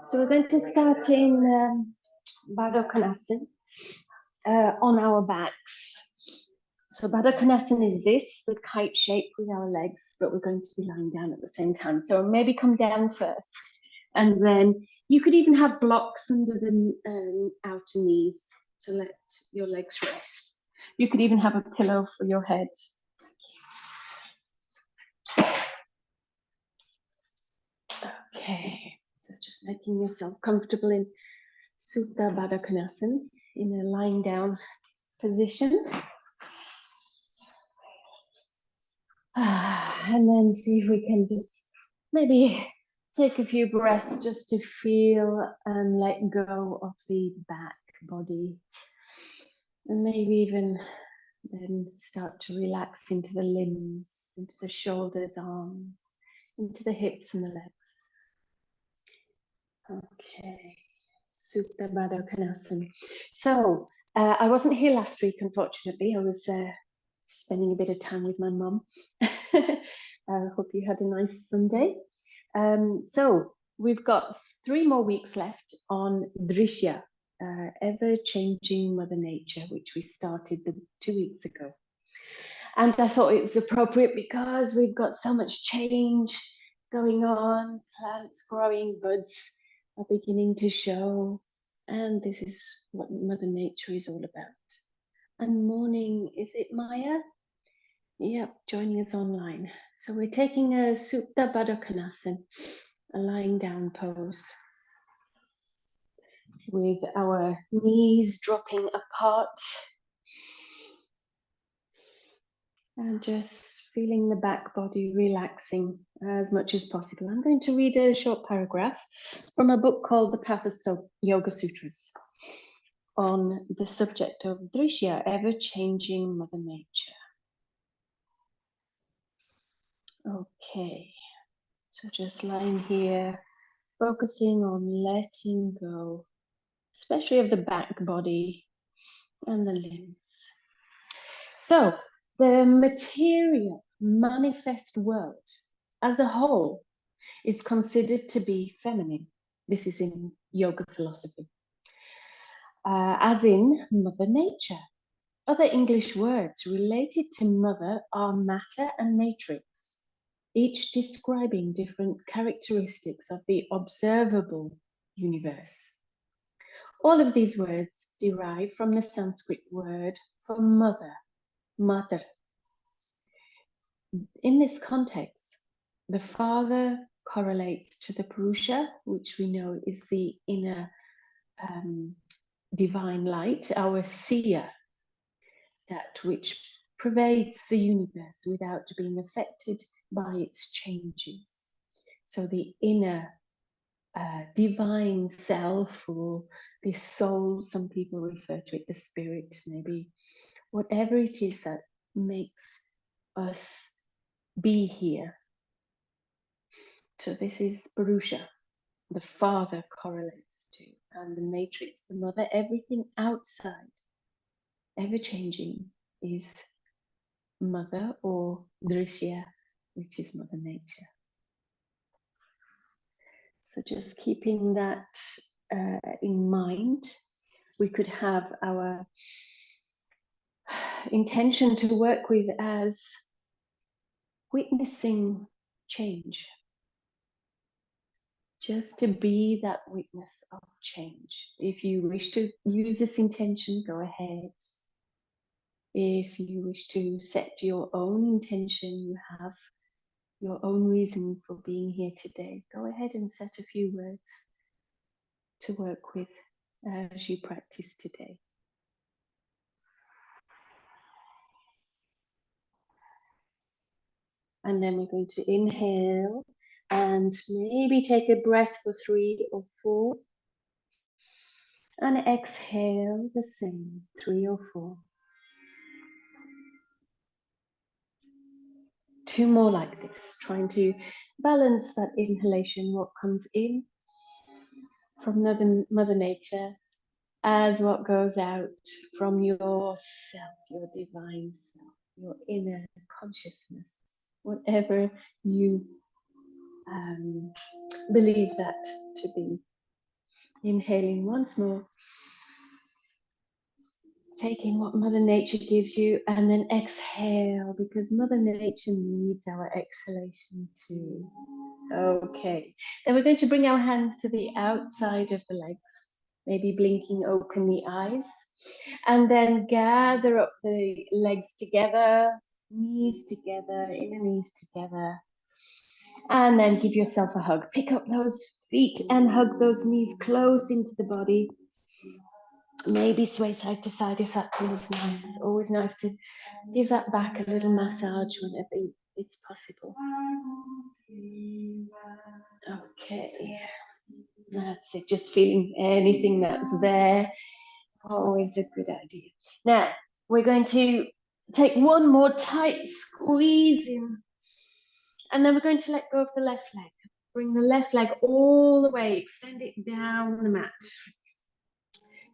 So we're going to start in Baddha Konasana on our backs. So Baddha Konasana is this, the kite shape with our legs, but we're going to be lying down at the same time. So maybe come down first, and then you could even have blocks under the outer knees to let your legs rest. You could even have a pillow for your head. Okay, so just making yourself comfortable in Supta Baddha Konasana, in a lying down position. And then see if we can just maybe take a few breaths just to feel and let go of the back body. And maybe even then start to relax into the limbs, into the shoulders, arms, into the hips and the legs. Okay, Supta Baddha Konasana. So I wasn't here last week, unfortunately. I was spending a bit of time with my mum. I hope you had a nice Sunday. So we've got 3 more weeks left on Drishya, ever-changing Mother Nature, which we started 2 weeks ago. And I thought it was appropriate because we've got so much change going on, plants growing, buds are beginning to show, and this is what Mother Nature is all about. And morning, is it Maya? Yep, joining us online. So we're taking a Supta Baddha Konasana, a lying down pose, with our knees dropping apart. And just feeling the back body relaxing as much as possible. I'm going to read a short paragraph from a book called The Path of Yoga Sutras on the subject of Drishya, ever-changing Mother Nature. Okay, so just lying here, focusing on letting go, especially of the back body and the limbs. So, the material manifest world as a whole is considered to be feminine. This is in yoga philosophy. As in Mother Nature. Other English words related to mother are matter and matrix, each describing different characteristics of the observable universe. All of these words derive from the Sanskrit word for mother, mother. In this context, the father correlates to the Purusha, which we know is the inner divine light, our seer, that which pervades the universe without being affected by its changes. So the inner divine self, or the soul, some people refer to it, the spirit, maybe, whatever it is that makes us be here. So this is Purusha, the father correlates to, and the matrix, the mother, everything outside, ever-changing, is mother, or Drishya, which is Mother Nature. So just keeping that in mind, we could have our intention to work with as witnessing change. Just to be that witness of change. If you wish to use this intention, go ahead. If you wish to set your own intention, you have your own reason for being here today, go ahead and set a few words to work with as you practice today. And then we're going to inhale and maybe take a breath for 3 or 4. And exhale the same, 3 or 4. 2 more like this, trying to balance that inhalation, what comes in from Mother Nature, as what goes out from yourself, your divine self, your inner consciousness, whatever you believe that to be. Inhaling once more, taking what Mother Nature gives you, and then exhale, because Mother Nature needs our exhalation too. Okay, then we're going to bring our hands to the outside of the legs, maybe blinking open the eyes, and then gather up the legs together, knees together, inner knees together, and then give yourself a hug. Pick up those feet and hug those knees close into the body. Maybe sway side to side if that feels nice. It's always nice to give that back a little massage whenever it's possible. Okay, that's it. Just feeling anything that's there. Always a good idea. Now, we're going to take one more tight squeeze in, and then we're going to let go of the left leg. Bring the left leg all the way, extend it down the mat.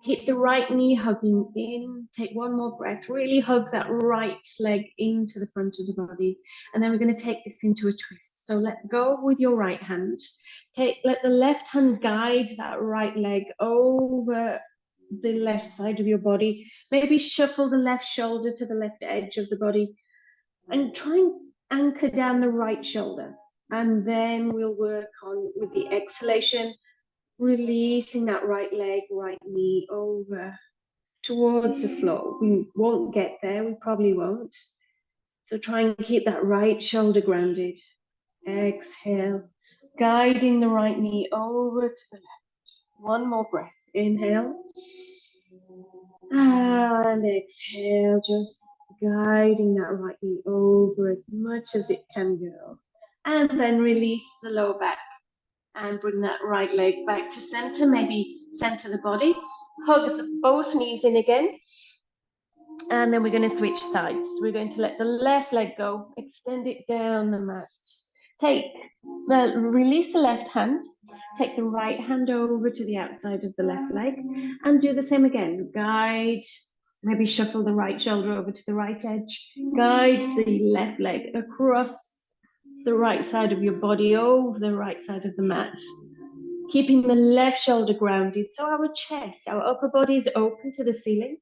Keep the right knee hugging in. Take one more breath. Really hug that right leg into the front of the body. And then we're going to take this into a twist. So let go with your right hand. Let the left hand guide that right leg over the left side of your body. Maybe shuffle the left shoulder to the left edge of the body. And try and anchor down the right shoulder. And then we'll work on, with the exhalation, releasing that right leg, right knee over towards the floor. We won't get there, we probably won't. So try and keep that right shoulder grounded. Exhale, guiding the right knee over to the left. One more breath. Inhale. And exhale, just guiding that right knee over as much as it can go. And then release the lower back. And bring that right leg back to center, maybe center the body. Hug both knees in again. And then we're going to switch sides. We're going to let the left leg go, extend it down the mat. Release the left hand, take the right hand over to the outside of the left leg, and do the same again. Guide, maybe shuffle the right shoulder over to the right edge. Guide the left leg across the right side of your body over the right side of the mat, keeping the left shoulder grounded so our chest, our upper body is open to the ceiling.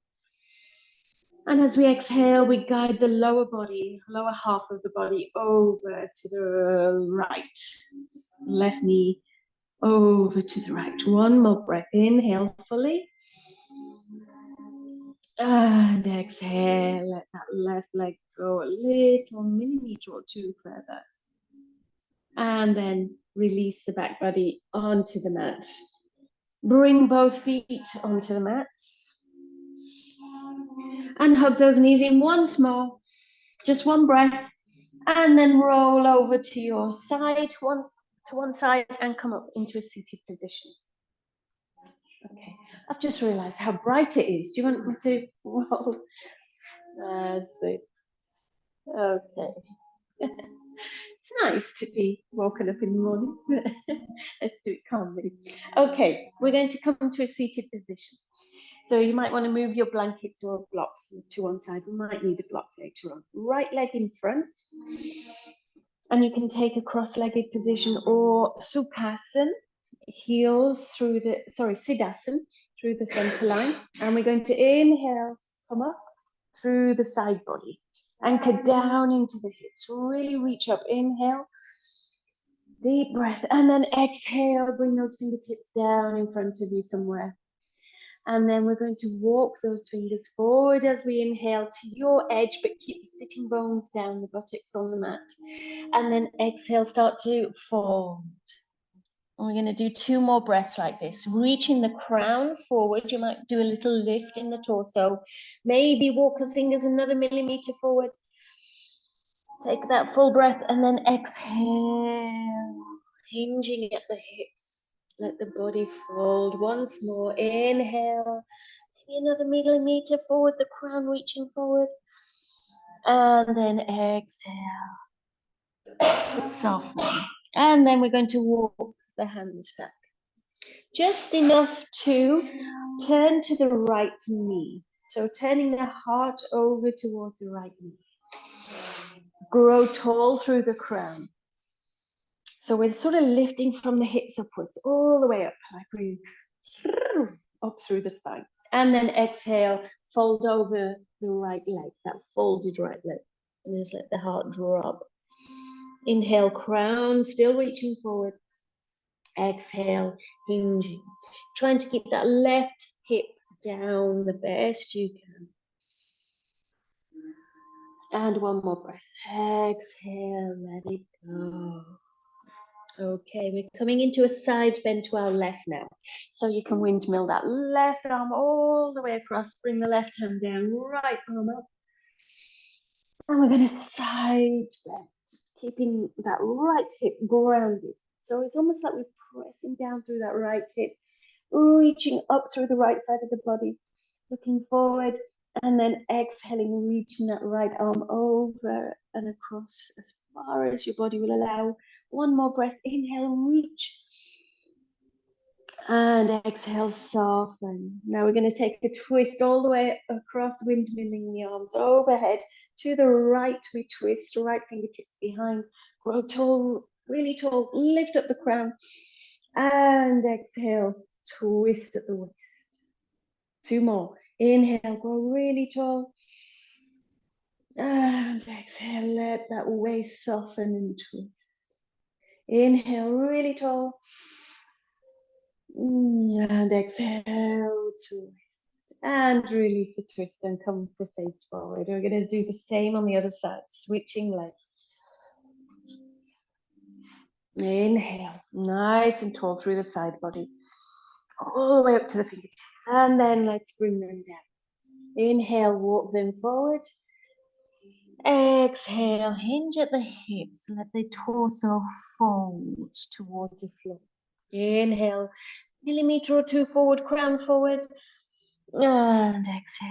And as we exhale, we guide the lower body, lower half of the body over to the right, left knee over to the right. One more breath. Inhale fully. And exhale, let that left leg go a little millimeter or two further. And then release the back body onto the mat. Bring both feet onto the mat. And hug those knees in once more. Just one breath. And then roll over to your side, to one side, and come up into a seated position. Okay, I've just realized how bright it is. Do you want me to roll? That's it. Okay. It's nice to be woken up in the morning. Let's do it calmly. Okay, we're going to come to a seated position. So you might want to move your blankets or blocks to one side. We might need a block later on. Right leg in front. And you can take a cross-legged position or Sukhasana, heels through the, Siddhasana, through the center line. And we're going to inhale, come up through the side body. Anchor down into the hips. Really reach up. Inhale. Deep breath. And then exhale. Bring those fingertips down in front of you somewhere. And then we're going to walk those fingers forward as we inhale to your edge, but keep the sitting bones down, the buttocks on the mat. And then exhale, start to fold. And we're going to do 2 more breaths like this. Reaching the crown forward. You might do a little lift in the torso. Maybe walk the fingers another millimeter forward. Take that full breath and then exhale, hinging at the hips. Let the body fold once more. Inhale, maybe another millimeter forward, the crown reaching forward. And then exhale, soften. And then we're going to walk the hands back. Just enough to turn to the right knee. So turning the heart over towards the right knee. Grow tall through the crown. So we're sort of lifting from the hips upwards, all the way up, like we up through the spine. And then exhale, fold over the right leg, that folded right leg. And just let the heart drop. Inhale, crown, still reaching forward. Exhale, hinging. Trying to keep that left hip down the best you can. And one more breath. Exhale, let it go. Okay, we're coming into a side bend to our left now. So you can windmill that left arm all the way across. Bring the left hand down, right arm up. And we're going to side bend, keeping that right hip grounded. So it's almost like we're pressing down through that right hip, reaching up through the right side of the body, looking forward, and then exhaling, reaching that right arm over and across as far as your body will allow. One more breath, inhale, reach. And exhale, soften. Now we're going to take a twist all the way across, windmilling the arms overhead. To the right, we twist, right fingertips behind. Grow tall, really tall. Lift up the crown. And exhale, twist at the waist. Two more. Inhale, grow really tall. And exhale, let that waist soften and twist. Inhale, really tall. And exhale, twist. And release the twist and come to face forward. We're going to do the same on the other side, switching legs. Inhale, nice and tall through the side body. All the way up to the fingertips. And then let's bring them down. Inhale, walk them forward. Exhale, hinge at the hips. Let the torso fold towards the floor. Inhale, millimeter or two forward, crown forward. And exhale.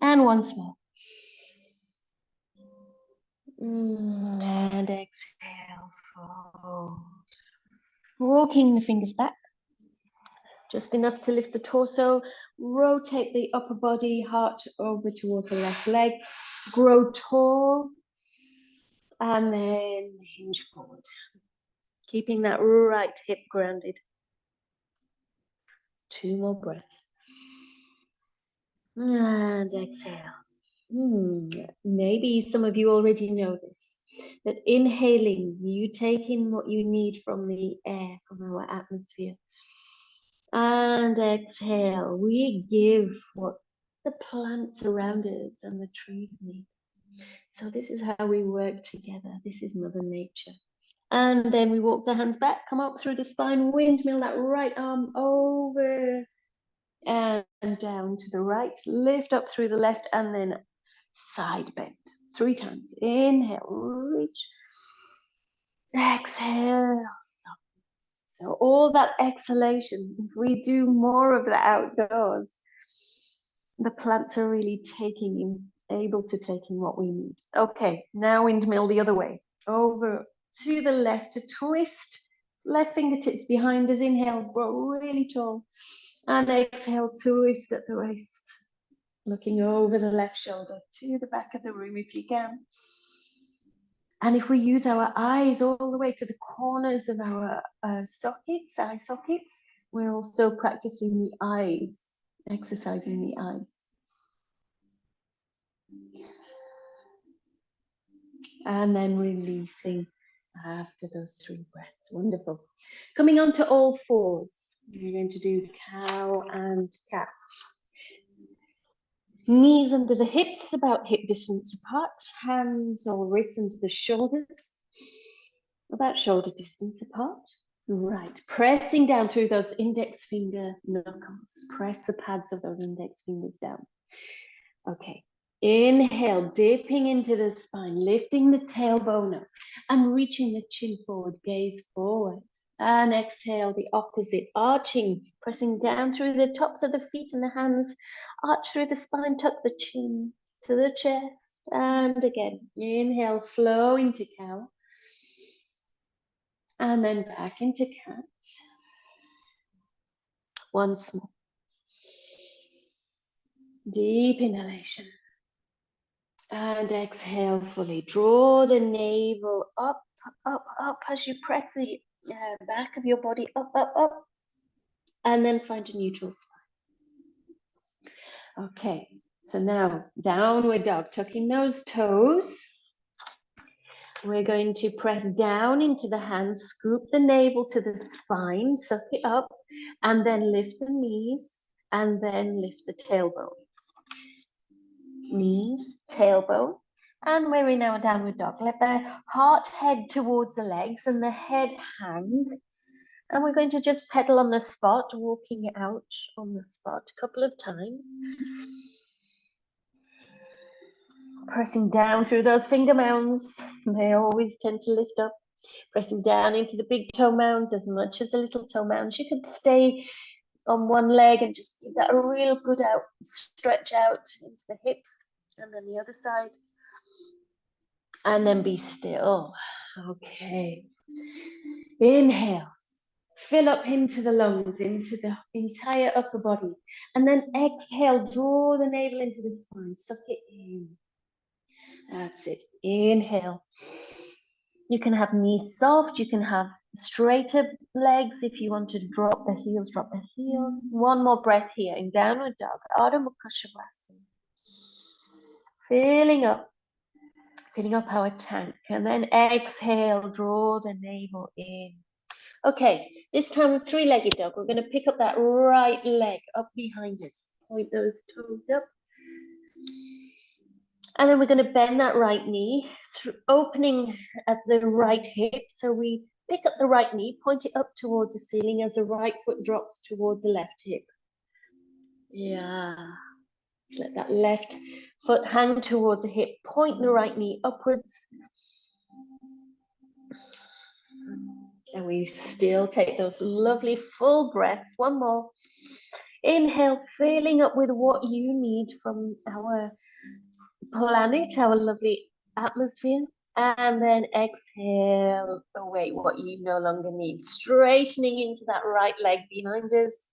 And once more. And exhale, fold. Walking the fingers back. Just enough to lift the torso. Rotate the upper body, heart over towards the left leg. Grow tall. And then hinge forward. Keeping that right hip grounded. Two more breaths. And exhale. Maybe some of you already know this, that inhaling, you take in what you need from the air, from our atmosphere. And exhale, we give what the plants around us and the trees need. So this is how we work together. This is Mother Nature. And then we walk the hands back, come up through the spine, windmill that right arm over and down to the right, lift up through the left, and then side bend 3 times. Inhale, reach. Exhale. So all that exhalation, if we do more of that outdoors, the plants are really able to take in what we need. Okay, now windmill the other way. Over to the left to twist. Left fingertips behind us. Inhale, grow really tall. And exhale, twist at the waist. Looking over the left shoulder to the back of the room if you can. And if we use our eyes all the way to the corners of our eye sockets, we're also practicing the eyes, exercising the eyes. And then releasing after those 3 breaths. Wonderful. Coming on to all fours. We're going to do cow and cat. Knees under the hips, about hip distance apart. Hands or wrists under the shoulders, about shoulder distance apart. Right, pressing down through those index finger knuckles. Press the pads of those index fingers down. Okay, inhale, dipping into the spine, lifting the tailbone up and reaching the chin forward, gaze forward. And exhale, the opposite, arching, pressing down through the tops of the feet and the hands. Arch through the spine, tuck the chin to the chest. And again, inhale, flow into cow. And then back into cat. Once more. Deep inhalation. And exhale fully. Draw the navel up up, up as you press the back of your body up, up, up, and then find a neutral spine. Okay, so now downward dog, tucking those toes. We're going to press down into the hands, scoop the navel to the spine, suck it up, and then lift the knees, and then lift the tailbone. Knees, tailbone, and we're in our downward dog. Let the heart head towards the legs and the head hang. And we're going to just pedal on the spot, walking it out on the spot a couple of times. Pressing down through those finger mounds. They always tend to lift up. Pressing down into the big toe mounds as much as the little toe mounds. You could stay on one leg and just give that a real good out, stretch out into the hips, and then the other side. And then be still. Okay. Inhale. Fill up into the lungs, into the entire upper body. And then exhale, draw the navel into the spine, suck it in. That's it. Inhale. You can have knees soft, you can have straighter legs if you want to drop the heels, drop the heels. One more breath here in downward dog, Ardha Mukha Shavasana. Filling up our tank. And then exhale, draw the navel in. Okay, this time with three-legged dog, we're going to pick up that right leg up behind us. Point those toes up. And then we're going to bend that right knee, opening at the right hip. So we pick up the right knee, point it up towards the ceiling as the right foot drops towards the left hip. Yeah. Let that left foot hang towards the hip. Point the right knee upwards. And we still take those lovely full breaths. One more. Inhale, filling up with what you need from our planet, our lovely atmosphere. And then exhale away what you no longer need. Straightening into that right leg behind us.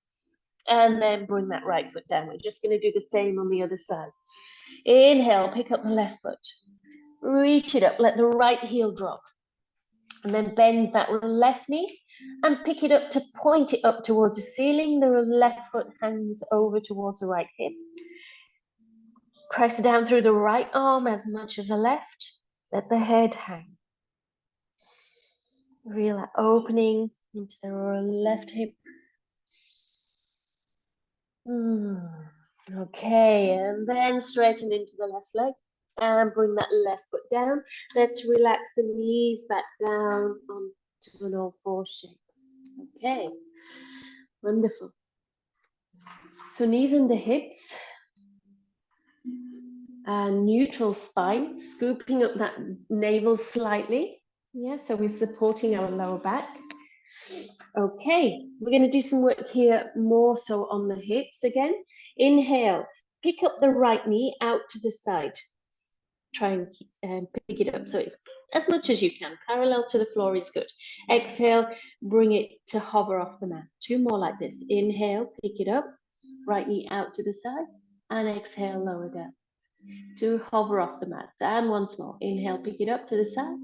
And then bring that right foot down. We're just going to do the same on the other side. Inhale, pick up the left foot. Reach it up, let the right heel drop. And then bend that left knee and pick it up to point it up towards the ceiling. The left foot hangs over towards the right hip. Press down through the right arm as much as the left. Let the head hang. Feel that opening into the left hip. Okay, and then straighten into the left leg. And bring that left foot down. Let's relax the knees back down onto an all-four shape. Okay, wonderful. So knees under hips. And neutral spine, scooping up that navel slightly. Yeah, so we're supporting our lower back. Okay, we're going to do some work here more so on the hips again. Inhale, pick up the right knee out to the side. Try and pick it up so it's as much as you can. Parallel to the floor is good. Exhale, bring it to hover off the mat. Two more like this. Inhale, pick it up. Right knee out to the side. And exhale, lower down. To hover off the mat. And once more. Inhale, pick it up to the side.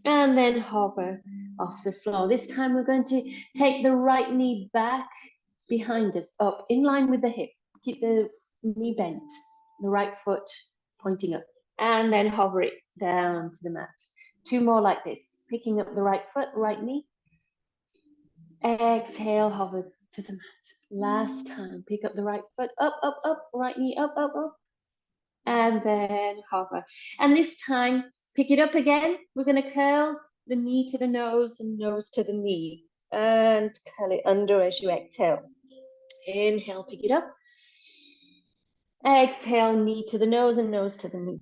And then hover off the floor. This time we're going to take the right knee back behind us, up, in line with the hip. Keep the knee bent. The right foot pointing up. And then hover it down to the mat. Two more like this. Picking up the right foot, right knee. Exhale, hover to the mat. Last time, pick up the right foot, up, up, up, right knee, up, up, up. And then hover. And this time, pick it up again. We're going to curl the knee to the nose and nose to the knee. And curl it under as you exhale. Inhale, pick it up. Exhale, knee to the nose and nose to the knee.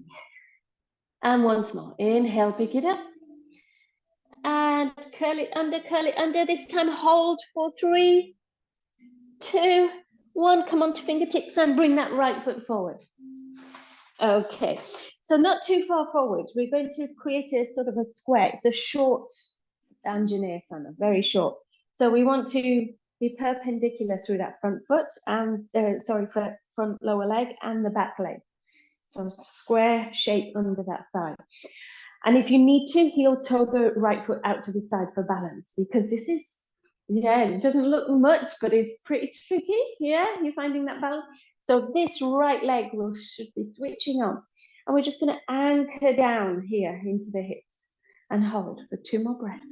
And once more. Inhale, pick it up. And curl it under, curl it under. This time, hold for 3, 2, 1. Come on to fingertips and bring that right foot forward. Okay, so not too far forward. We're going to create a sort of a square. It's a short Anjaneyasana, very short. So we want to be perpendicular through that front foot and, front lower leg and the back leg. So square shape under that thigh. And if you need to, heel toe the right foot out to the side for balance, because this is, yeah, it doesn't look much, but it's pretty tricky. Yeah, you're finding that balance. So this right leg should be switching on. And we're just going to anchor down here into the hips and hold for 2 more breaths.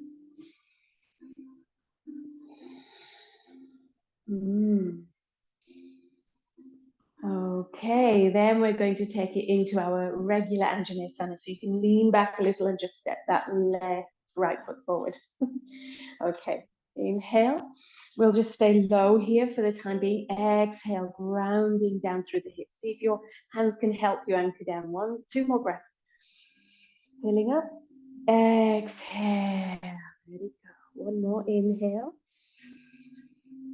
Okay, then we're going to take it into our regular Anjaneyasana. So you can lean back a little and just step that right foot forward. Okay, inhale. We'll just stay low here for the time being. Exhale, grounding down through the hips. See if your hands can help you anchor down. 1, 2 more breaths. Filling up. Exhale. There we go. 1 more. Inhale.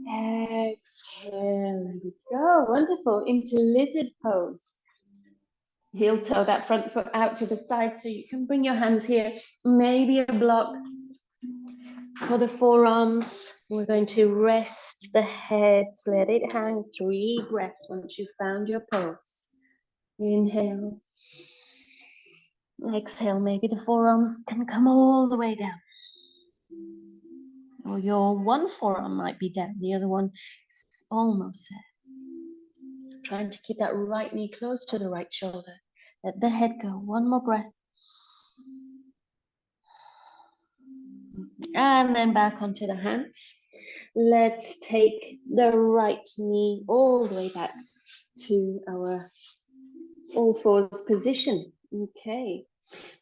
Exhale. There we go. Wonderful. Into lizard pose. Heel toe that front foot out to the side so you can bring your hands here. Maybe a block for the forearms. We're going to rest the head. Let it hang. 3 breaths once you've found your pose. Inhale. Exhale. Maybe the forearms can come all the way down. Or your one forearm might be down. The other one is almost there. Trying to keep that right knee close to the right shoulder. Let the head go. 1 more breath. And then back onto the hands. Let's take the right knee all the way back to our all fours position. Okay.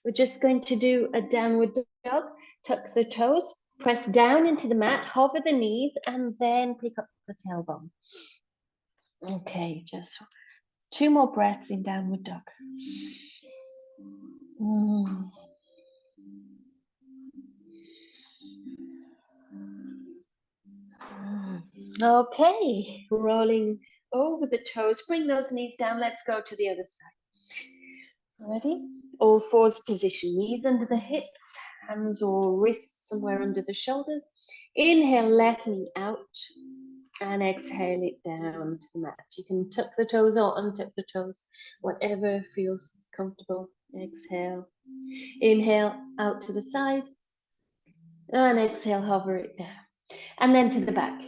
We're just going to do a downward dog. Tuck the toes. Press down into the mat. Hover the knees. And then pick up the tailbone. Okay. Just 2 more breaths in downward dog. Okay, rolling over the toes. Bring those knees down. Let's go to the other side. Ready? All fours position. Knees under the hips. Hands or wrists somewhere under the shoulders. Inhale, left knee out. And exhale it down to the mat. You can tuck the toes or untuck the toes. Whatever feels comfortable. Exhale. Inhale, out to the side. And exhale, hover it down. And then to the back.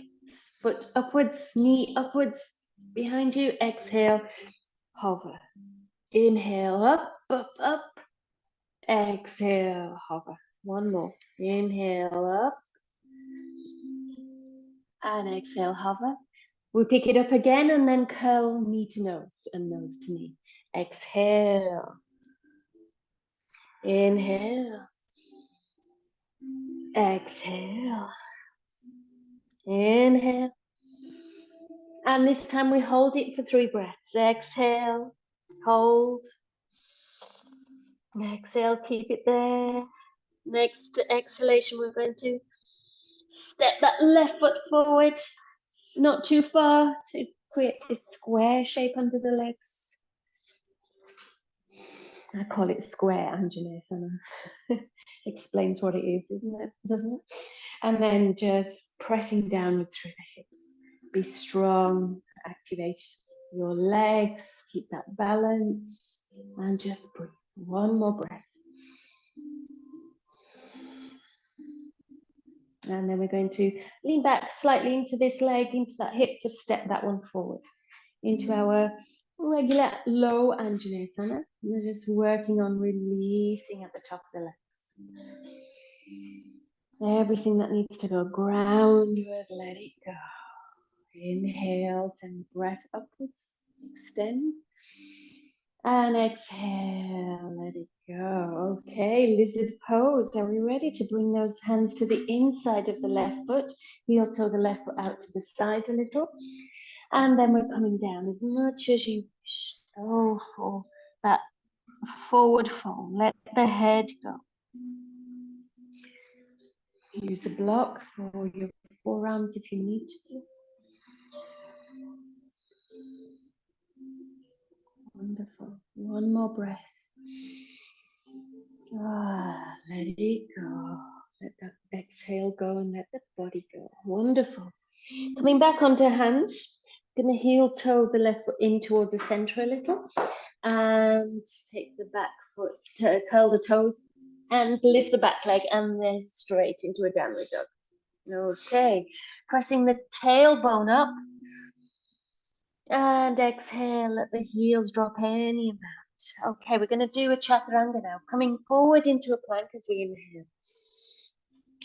Foot upwards, knee upwards, behind you. Exhale, hover. Inhale, up, up, up. Exhale, hover. 1 more. Inhale, up. And exhale, hover. We pick it up again and then curl knee to nose and nose to knee. Exhale. Inhale. Exhale. Inhale. And this time we hold it for 3 breaths. Exhale. Hold. Exhale, keep it there. Next exhalation, we're going to step that left foot forward, not too far, to create this square shape under the legs. I call it square Anjaneyasana. Explains what it is, doesn't it? And then just pressing downwards through the hips. Be strong, activate your legs, keep that balance, and just breathe. 1 more breath. And then we're going to lean back slightly into this leg, into that hip, to step that one forward into our regular low Anjaneyasana. We're just working on releasing at the top of the legs. Everything that needs to go groundward, let it go. Inhale, send breath upwards, extend. And exhale, let it go. Okay, lizard pose. Are we ready to bring those hands to the inside of the left foot? Heel toe the left foot out to the side a little. And then we're coming down as much as you wish. Go for that forward fold. Let the head go. Use a block for your forearms if you need to. Wonderful. 1 more breath. Let it go. Let that exhale go and let the body go. Wonderful. Coming back onto hands. I'm going to heel toe the left foot in towards the center a little. And take the back foot, curl the toes and lift the back leg and then straight into a downward dog. Okay, pressing the tailbone up and exhale, let the heels drop any amount. Okay, we're going to do a chaturanga now, coming forward into a plank as we inhale.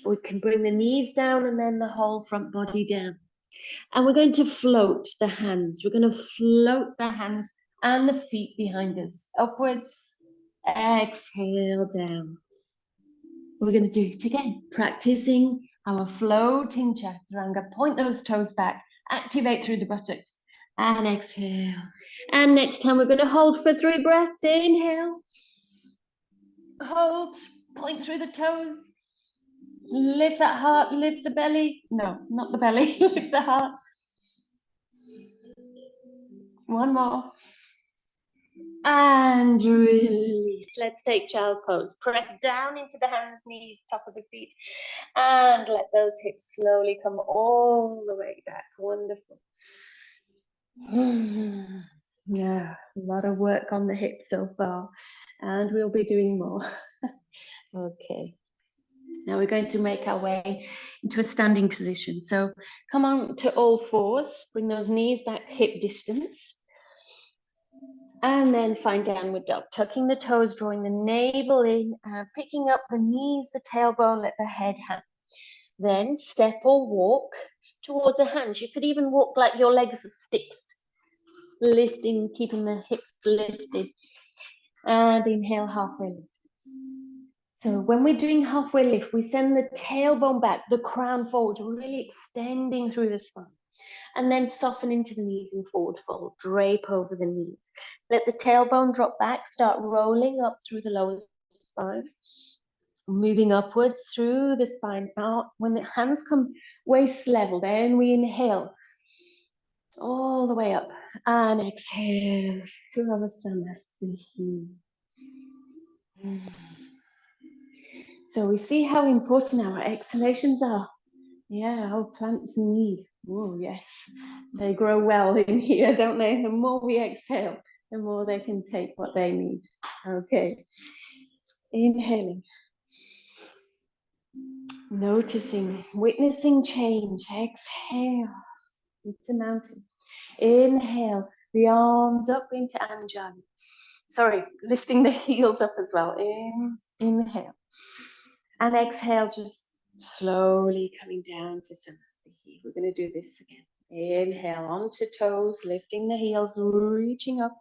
We can bring the knees down and then the whole front body down. And we're going to float the hands. We're going to float the hands and the feet behind us, upwards, exhale down. We're going to do it again, practicing our floating chaturanga. Point those toes back, activate through the buttocks, and exhale. And next time we're going to hold for 3 breaths. Inhale, hold, point through the toes, lift that heart, lift the belly. No, not the belly, lift the heart. One more. And release. Let's take child pose. Press down into the hands, knees, top of the feet. And let those hips slowly come all the way back. Wonderful. Yeah, a lot of work on the hips so far. And we'll be doing more. Okay. Now we're going to make our way into a standing position. So come on to all fours. Bring those knees back hip distance. And then find downward dog, tucking the toes, drawing the navel in, picking up the knees, the tailbone, let the head hang. Then step or walk towards the hands. You could even walk like your legs are sticks, lifting, keeping the hips lifted. And inhale, halfway lift. So when we're doing halfway lift, we send the tailbone back, the crown forward, really extending through the spine. And then soften into the knees and forward fold, drape over the knees. Let the tailbone drop back, start rolling up through the lower spine, moving upwards through the spine out. When the hands come waist level, then we inhale all the way up and exhale, Suravasana. So we see how important our exhalations are. Yeah, our plants need. Oh, yes. They grow well in here, don't they? The more we exhale, the more they can take what they need. Okay. Inhaling. Noticing, witnessing change. Exhale. It's a mountain. Inhale. The arms up into Anju. Sorry, lifting the heels up as well. Inhale. And exhale, just slowly coming down to Samasthi. We're going to do this again. Inhale onto toes, lifting the heels, reaching up,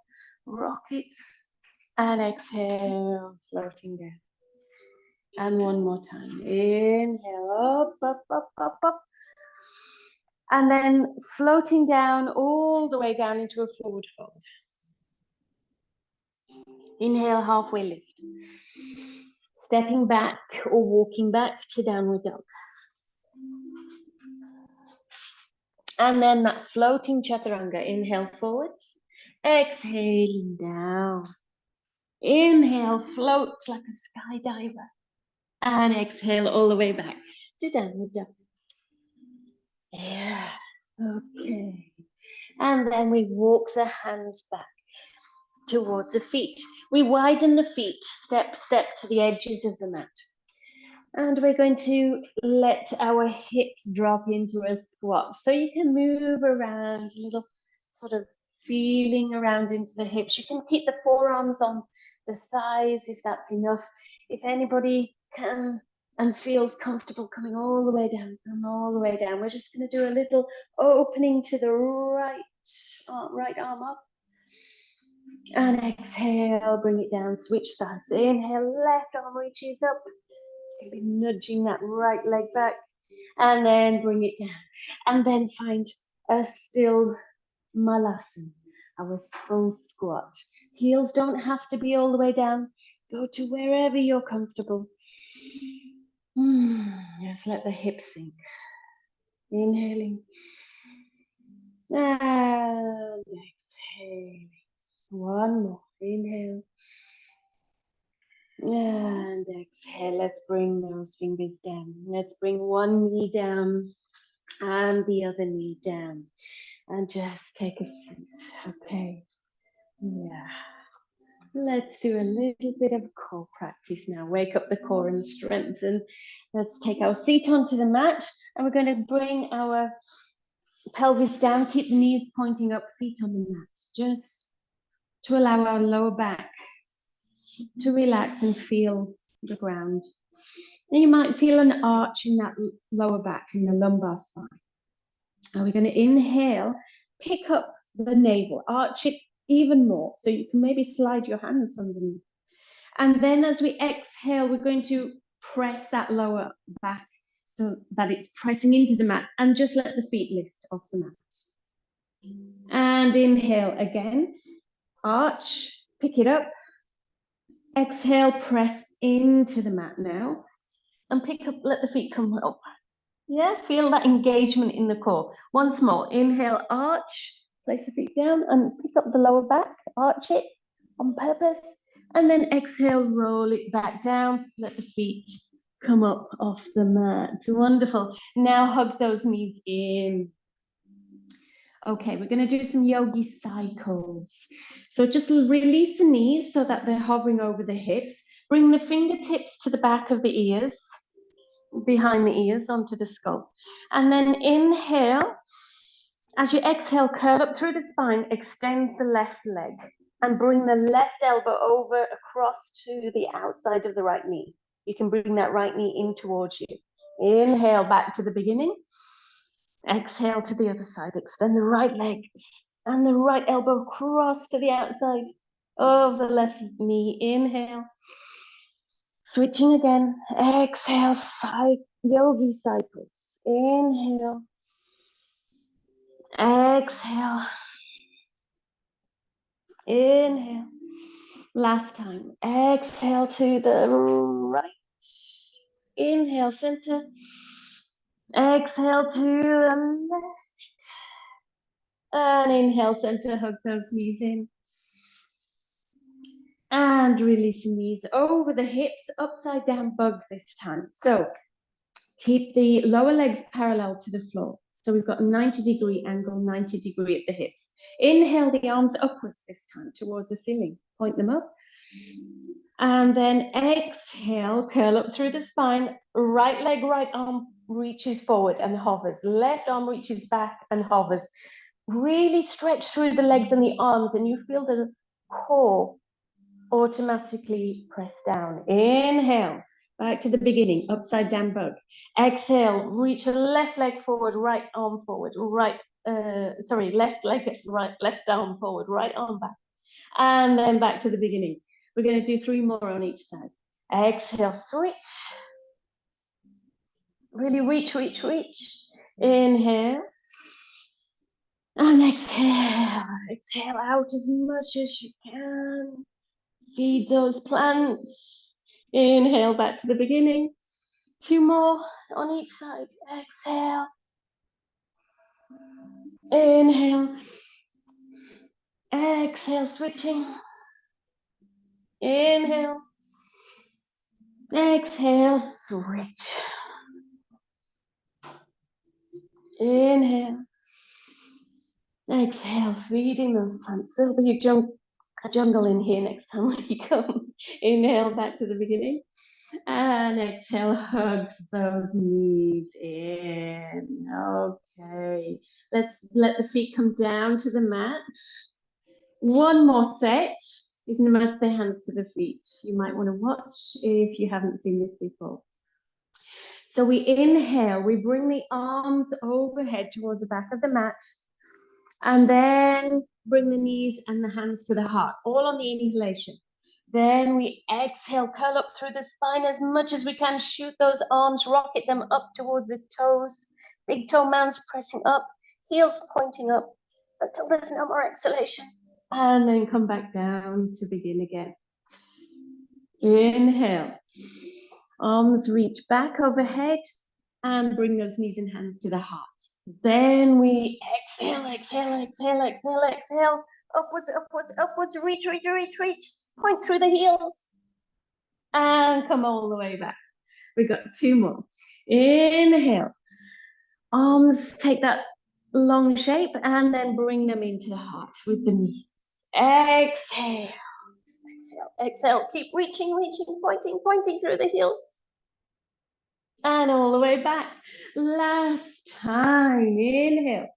rockets. And exhale, floating down. And one more time. Inhale, up, up, up, up, up. And then floating down all the way down into a forward fold. Inhale, halfway lift. Stepping back or walking back to downward dog. And then that floating chaturanga. Inhale forward. Exhaling down. Inhale, float like a skydiver. And exhale all the way back to downward dog. Yeah. Okay. And then we walk the hands back towards the feet. We widen the feet, step to the edges of the mat. And we're going to let our hips drop into a squat. So you can move around a little, sort of feeling around into the hips. You can keep the forearms on the thighs if that's enough. If anybody can and feels comfortable coming all the way down, come all the way down. We're just going to do a little opening to the right arm up. And exhale, bring it down, switch sides. Inhale, left arm reaches up. Be nudging that right leg back. And then bring it down. And then find a still malasana, our full squat. Heels don't have to be all the way down. Go to wherever you're comfortable. Just let the hips sink. Inhaling. And exhaling. One more. Inhale. And exhale. Let's bring those fingers down. Let's bring one knee down and the other knee down. And just take a seat. Okay. Yeah. Let's do a little bit of core practice now. Wake up the core and strengthen. Let's take our seat onto the mat, and we're going to bring our pelvis down, keep the knees pointing up, feet on the mat, just to allow our lower back to relax and feel the ground. And you might feel an arch in that lower back, in the lumbar spine. And we're going to inhale, pick up the navel, arch it even more. So you can maybe slide your hands underneath. And then as we exhale, we're going to press that lower back so that it's pressing into the mat, and just let the feet lift off the mat. And inhale again, arch, pick it up. Exhale, press into the mat now, and pick up, let the feet come up. Yeah, feel that engagement in the core. Once more, inhale, arch, place the feet down and pick up the lower back, arch it on purpose, and then exhale, roll it back down, let the feet come up off the mat. Wonderful. Now hug those knees in. Okay, we're going to do some yogi cycles. So just release the knees so that they're hovering over the hips. Bring the fingertips to the back of the ears, behind the ears, onto the skull. And then inhale. As you exhale, curl up through the spine, extend the left leg, and bring the left elbow over across to the outside of the right knee. You can bring that right knee in towards you. Inhale, back to the beginning. Exhale to the other side. Extend the right leg and the right elbow across to the outside of the left knee. Inhale. Switching again. Exhale, yogi cycles. Inhale. Exhale. Inhale. Last time. Exhale to the right. Inhale, center. Exhale to the left. And inhale, center. Hug those knees in. And releasing knees over the hips, upside down bug this time. So keep the lower legs parallel to the floor. So we've got a 90-degree angle, 90-degree at the hips. Inhale the arms upwards this time towards the ceiling. Point them up. And then exhale, curl up through the spine. Right leg, right arm reaches forward and hovers. Left arm reaches back and hovers. Really stretch through the legs and the arms, and you feel the core automatically press down. Inhale, back to the beginning, upside down bug. Exhale, reach the left leg forward, right arm forward, left leg, right, left arm forward, right arm back. And then back to the beginning. We're going to do 3 more on each side. Exhale, switch. Really reach, reach, reach. Inhale. And exhale. Exhale out as much as you can. Feed those plants. Inhale, back to the beginning. 2 more on each side. Exhale. Inhale. Exhale, switching. Inhale. Exhale, switch. Inhale. Exhale, feeding those plants. There'll be a jungle in here next time we come. Inhale, back to the beginning. And exhale, hugs those knees in. Okay. Let's let the feet come down to the mat. 1 more set. Is namaste, hands to the feet. You might want to watch if you haven't seen this before. So we inhale, we bring the arms overhead towards the back of the mat, and then bring the knees and the hands to the heart, all on the inhalation. Then we exhale, curl up through the spine as much as we can, shoot those arms, rocket them up towards the toes, big toe mounds pressing up, heels pointing up until there's no more exhalation. And then come back down to begin again. Inhale. Arms reach back overhead and bring those knees and hands to the heart. Then we exhale, exhale, exhale, exhale, exhale. Upwards, upwards, upwards. Reach, reach, reach, reach. Point through the heels. And come all the way back. We've got 2 more. Inhale. Arms take that long shape and then bring them into the heart with the knees. Exhale. exhale, exhale. Keep reaching, reaching, pointing, pointing through the heels. And all the way back. Last time, inhale.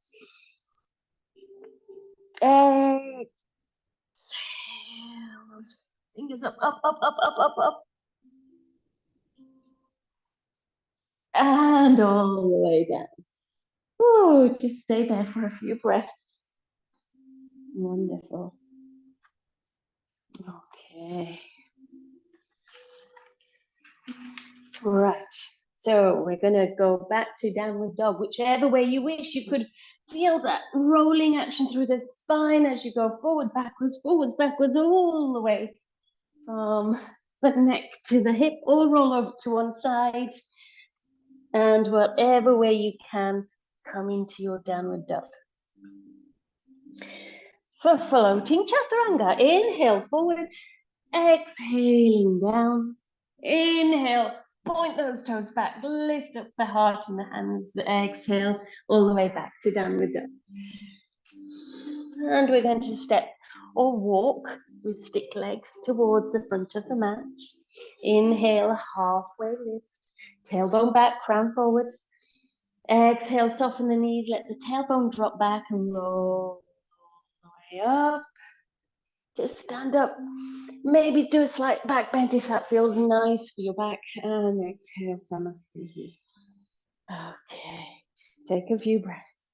Exhale. Those fingers up, up, up, up, up, up, up. And all the way down. Oh, just stay there for a few breaths. Wonderful. Okay. Right. So we're going to go back to downward dog, whichever way you wish. You could feel that rolling action through the spine as you go forward, backwards, all the way from the neck to the hip, or roll over to one side. And whatever way you can, come into your downward dog. For floating chaturanga, inhale forward, exhaling down. Inhale, point those toes back, lift up the heart and the hands. Exhale, all the way back to downward dog. And we're going to step or walk with stick legs towards the front of the mat. Inhale, halfway lift, tailbone back, crown forward. Exhale, soften the knees, let the tailbone drop back and roll all the way up. Just stand up. Maybe do a slight back bend if that feels nice for your back. And exhale, Samasthi. Okay, take a few breaths.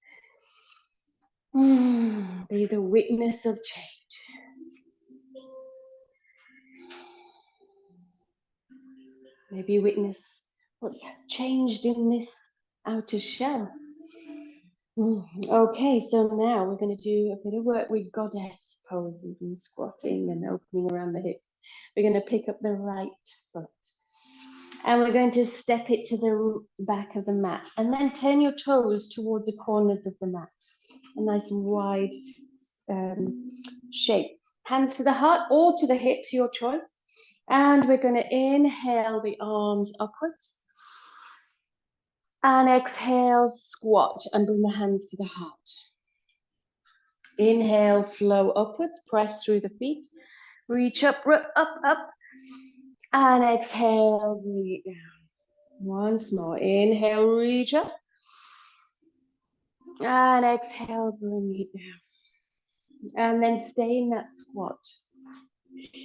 Be the witness of change. Maybe witness what's changed in this outer shell. Okay, so now we're going to do a bit of work with goddess poses and squatting and opening around the hips. We're going to pick up the right foot and we're going to step it to the back of the mat and then turn your toes towards the corners of the mat. A nice wide shape. Hands to the heart or to the hips, your choice. And we're going to inhale the arms upwards. And exhale, squat and bring the hands to the heart. Inhale, flow upwards, press through the feet. Reach up, up, up. And exhale, bring it down. Once more, inhale, reach up. And exhale, bring it down. And then stay in that squat.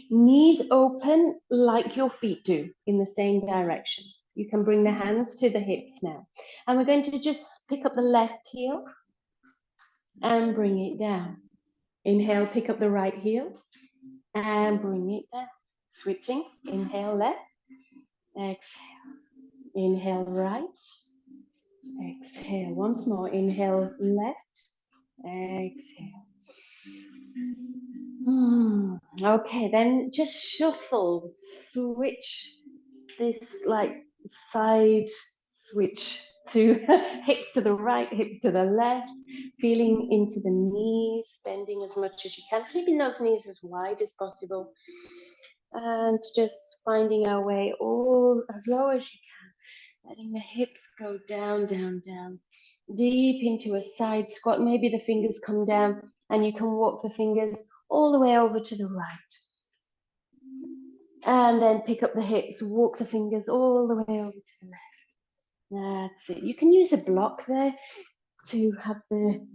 Knees open like your feet do in the same direction. You can bring the hands to the hips now. And we're going to just pick up the left heel and bring it down. Inhale, pick up the right heel and bring it down. Switching, inhale left, exhale. Inhale right, exhale. Once more, inhale left, exhale. Okay, then just shuffle, switch this like side switch to hips to the right, hips to the left, feeling into the knees, bending as much as you can, keeping those knees as wide as possible, and just finding our way all as low as you can, letting the hips go down, down, down, deep into a side squat. Maybe the fingers come down and you can walk the fingers all the way over to the right. And then pick up the hips, walk the fingers all the way over to the left. That's it. You can use a block there to have the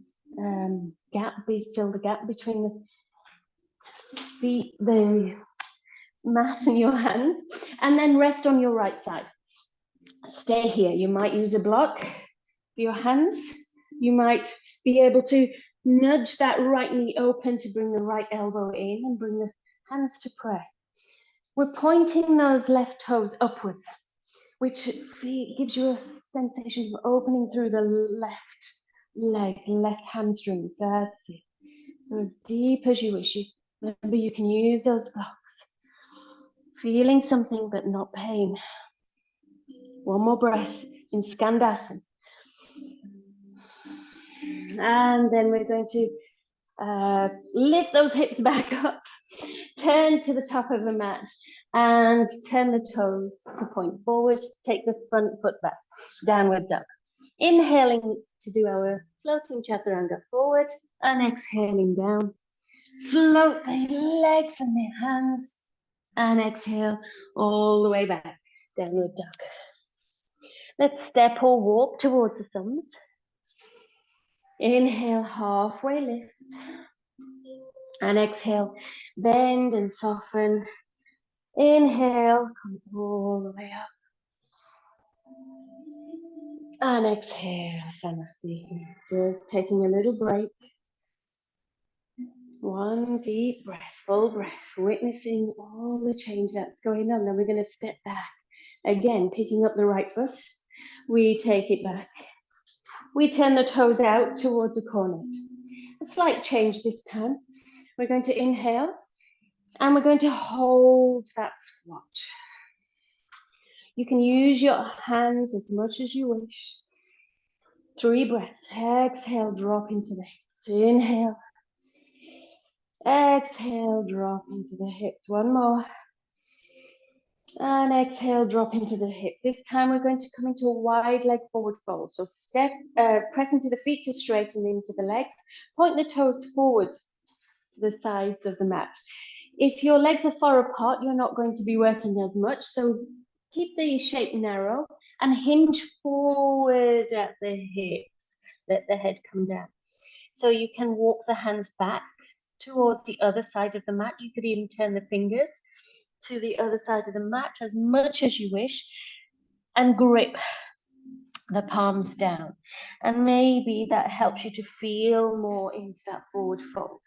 fill the gap between the feet, the mat and your hands, and then rest on your right side. Stay here. You might use a block for your hands. You might be able to nudge that right knee open to bring the right elbow in and bring the hands to prayer. We're pointing those left toes upwards, which gives you a sensation of opening through the left leg, left hamstrings. That's it. So as deep as you wish. Remember, you can use those blocks. Feeling something but not pain. One more breath in Skandasana. And then we're going to lift those hips back up, turn to the top of the mat and turn the toes to point forward. Take the front foot back, downward dog. Inhaling to do our floating chaturanga forward and exhaling down. Float the legs and the hands And exhale all the way back, downward dog. Let's step or walk towards the thumbs. Inhale, halfway lift. And exhale, bend and soften. Inhale, come all the way up. And exhale, Samasthi. Just taking a little break. One deep breath, full breath, witnessing all the change that's going on. Then we're going to step back. Again, picking up the right foot. We take it back. We turn the toes out towards the corners. A slight change this time. We're going to inhale and we're going to hold that squat. You can use your hands as much as you wish. 3 breaths. Exhale, drop into the hips. Inhale. Exhale, drop into the hips. One more. And exhale, drop into the hips. This time we're going to come into a wide leg forward fold. So press into the feet to straighten into the legs. Point the toes forward to the sides of the mat. If your legs are far apart, you're not going to be working as much. So keep the shape narrow and hinge forward at the hips. Let the head come down. So you can walk the hands back towards the other side of the mat. You could even turn the fingers to the other side of the mat as much as you wish and grip the palms down. And maybe that helps you to feel more into that forward fold.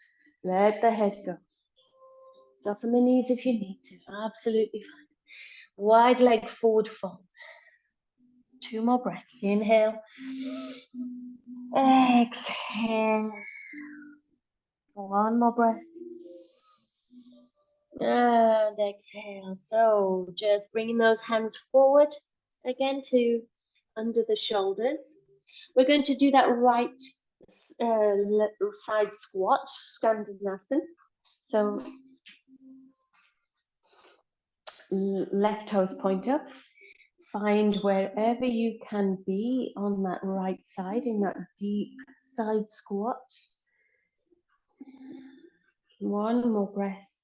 Let the head go. Soften the knees if you need to. Absolutely fine. Wide leg forward fold. 2 more breaths. Inhale. Exhale. 1 more breath. And exhale. So just bringing those hands forward again to under the shoulders. We're going to do that right side squat, Skandinavasana. So left toes point up. Find wherever you can be on that right side in that deep side squat. 1 more breath.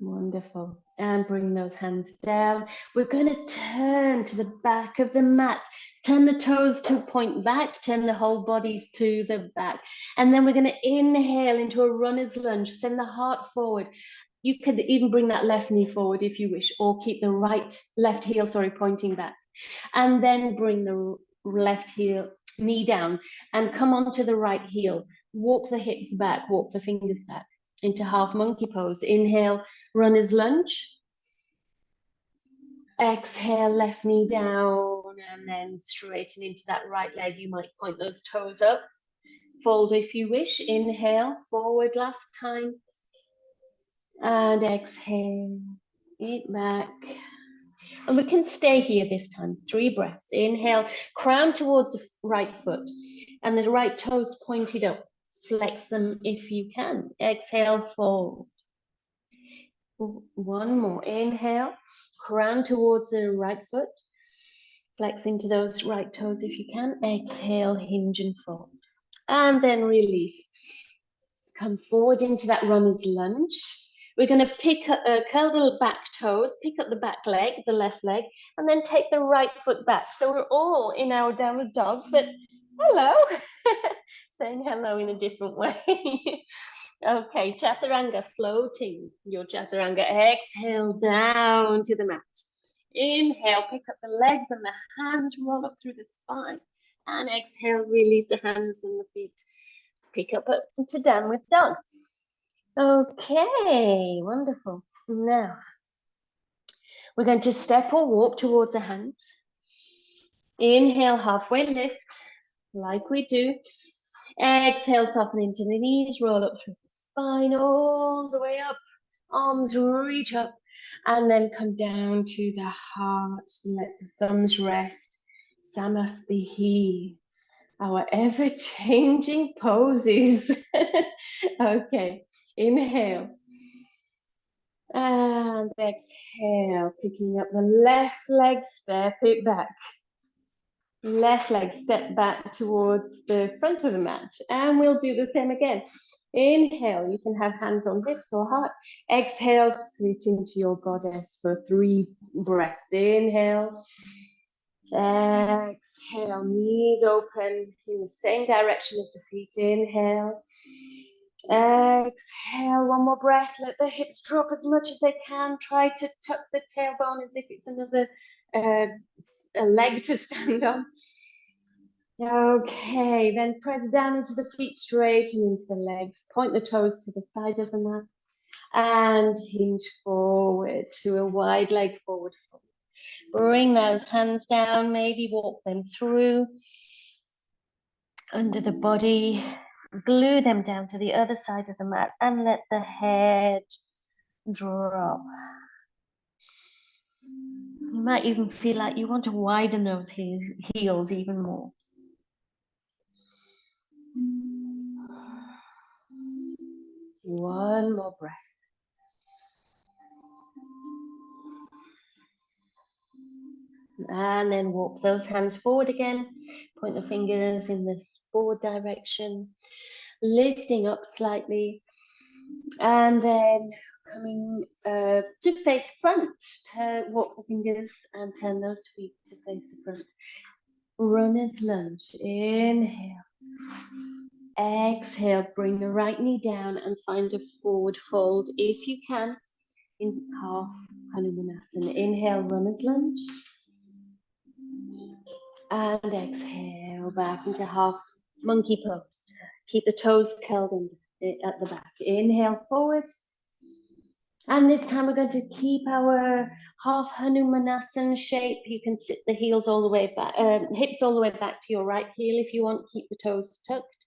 Wonderful. And bring those hands down. We're going to turn to the back of the mat. Turn the toes to point back. Turn the whole body to the back. And then we're going to inhale into a runner's lunge. Send the heart forward. You could even bring that left knee forward if you wish, or keep the left heel pointing back. And then bring the left knee down and come onto the right heel. Walk the hips back, walk the fingers back into half monkey pose. Inhale, runner's lunge. Exhale, left knee down, and then straighten into that right leg. You might point those toes up. Fold if you wish. Inhale, forward last time. And exhale, it back. And we can stay here this time. 3 breaths. Inhale, crown towards the right foot. And the right toes pointed up. Flex them if you can. Exhale, fold. 1 more. Inhale, crown towards the right foot. Flex into those right toes if you can. Exhale, hinge and fold. And then release. Come forward into that runner's lunge. We're going to curl the back toes, pick up the back leg, the left leg, and then take the right foot back. So we're all in our downward dog, but hello. Saying hello in a different way. Okay, chaturanga, floating your chaturanga. Exhale down to the mat. Inhale, pick up the legs and the hands, roll up through the spine. And exhale, release the hands and the feet. Pick up to downward dog. Okay, wonderful. Now, we're going to step or walk towards the hands. Inhale, halfway lift, like we do. Exhale, soften into the knees, roll up through the spine, all the way up. Arms reach up, and then come down to the heart. Let the thumbs rest. Samasthi, our ever-changing poses. Okay, inhale. And exhale, picking up the left leg, step it back. Left leg, step back towards the front of the mat. And we'll do the same again. Inhale, you can have hands on hips or heart. Exhale, sit into your goddess for 3 breaths. Inhale. Exhale, knees open in the same direction as the feet. Inhale. Exhale, one more breath. Let the hips drop as much as they can. Try to tuck the tailbone as if it's another a leg to stand on. Okay, then press down into the feet, straighten into the legs. Point the toes to the side of the mat and hinge forward to a wide leg forward fold. Bring those hands down, maybe walk them through under the body. Glue them down to the other side of the mat and let the head drop. You might even feel like you want to widen those heels even more. One more breath. And then walk those hands forward again. Point the fingers in this forward direction. Lifting up slightly. And then coming to face front. Walk the fingers and turn those feet to face the front. Runner's lunge. Inhale. Exhale. Bring the right knee down and find a forward fold if you can in half Hanumanasana. Inhale, runner's lunge. And exhale back into half monkey pose. Keep the toes curled under at the back. Inhale forward. And this time we're going to keep our half Hanumanasana shape. You can sit the heels all the way back, hips all the way back to your right heel if you want. Keep the toes tucked.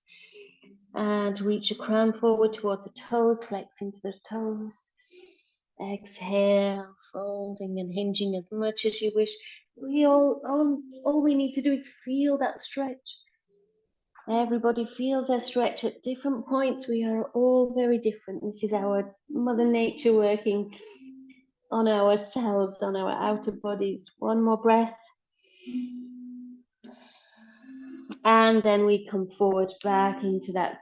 And reach your crown forward towards the toes, flex into the toes. Exhale, folding and hinging as much as you wish. All we need to do is feel that stretch. Everybody feels their stretch at different points. We are all very different. This is our Mother Nature working on our cells, on our outer bodies. One more breath. And then we come forward back into that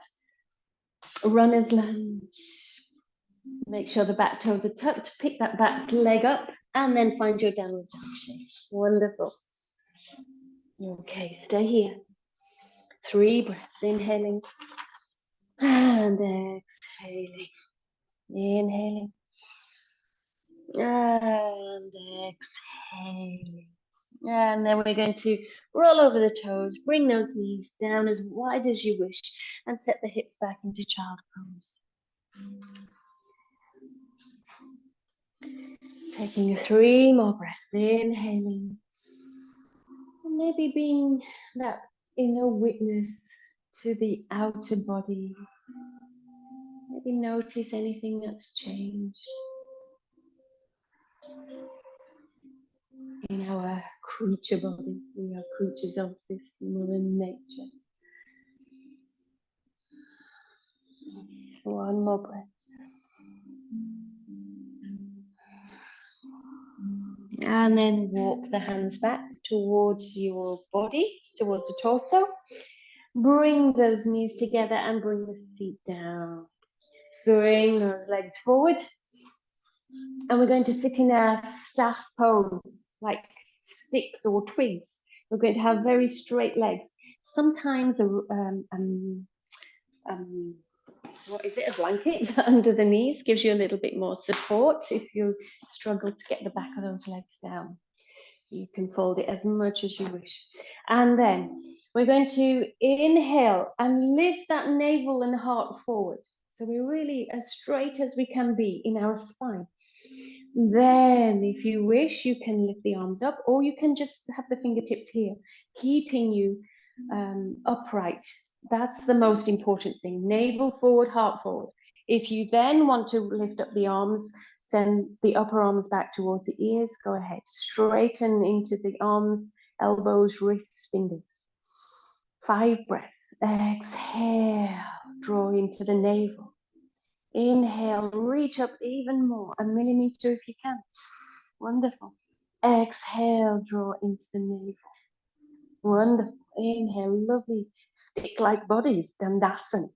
runner's lunge. Make sure the back toes are tucked. Pick that back leg up and then find your downward dog shape. Wonderful. Okay, stay here. 3 breaths, inhaling and exhaling. Inhaling and exhaling. And then we're going to roll over the toes, bring those knees down as wide as you wish, and set the hips back into child pose. Taking 3 more breaths, inhaling. And maybe being that inner witness to the outer body. Maybe notice anything that's changed in our creature body. We are creatures of this Mother Nature. One more breath. And then walk the hands back towards your body, towards the torso. Bring those knees together and bring the seat down. Bring those legs forward. And we're going to sit in a staff pose, like sticks or twigs. We're going to have very straight legs. Sometimes what is it, a blanket under the knees gives you a little bit more support if you struggle to get the back of those legs down. You can fold it as much as you wish. And then we're going to inhale and lift that navel and heart forward. So we're really as straight as we can be in our spine. Then, if you wish, you can lift the arms up, or you can just have the fingertips here, keeping you upright. That's the most important thing. Navel forward, heart forward. If you then want to lift up the arms, send the upper arms back towards the ears, go ahead. Straighten into the arms, elbows, wrists, fingers. 5 breaths. Exhale, draw into the navel. Inhale, reach up even more, 1 millimeter if you can. Wonderful. Exhale, draw into the navel. Wonderful. Inhale, lovely stick-like bodies, Dandasana.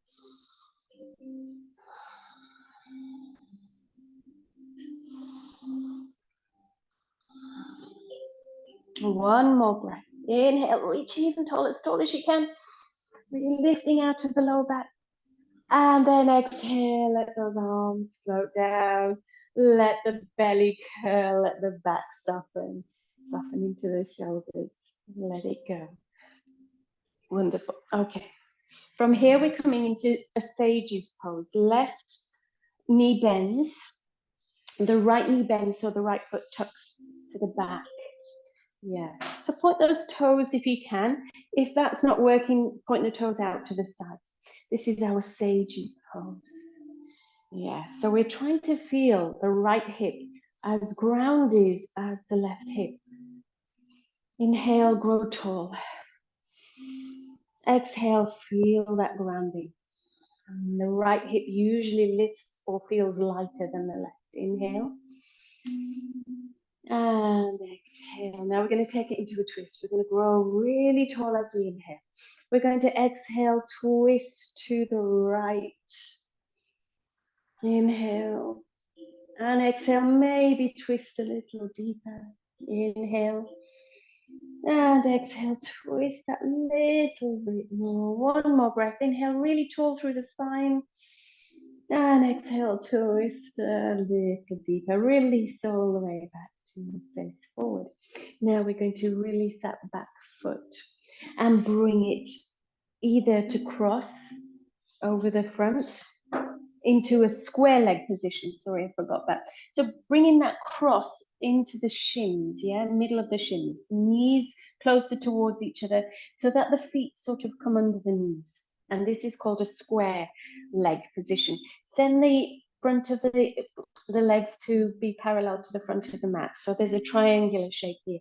One more breath. Inhale, reach even tall as you can. Really lifting out of the lower back. And then exhale, let those arms float down. Let the belly curl, let the back soften. Soften into the shoulders. Let it go. Wonderful. Okay. From here, we're coming into a sage's pose. Left knee bends. The right knee bends, so the right foot tucks to the back. Yeah. So point those toes if you can. If that's not working, point the toes out to the side. This is our sage's pose. Yeah. So we're trying to feel the right hip as grounded as the left hip. Inhale, grow tall. Exhale, feel that grounding. And the right hip usually lifts or feels lighter than the left. Inhale. And exhale. Now we're going to take it into a twist. We're going to grow really tall as we inhale. We're going to exhale, twist to the right. Inhale. And exhale, maybe twist a little deeper. Inhale. And exhale, twist that little bit more. One more breath. Inhale, really tall through the spine. And exhale, twist a little deeper. Release all the way back to the face forward. Now we're going to release that back foot and bring it either to cross over the front into a square leg position. Sorry, I forgot that. So bringing that cross into the shins, yeah, middle of the shins, knees closer towards each other so that the feet sort of come under the knees. And this is called a square leg position. Send the front of the legs to be parallel to the front of the mat. So there's a triangular shape here.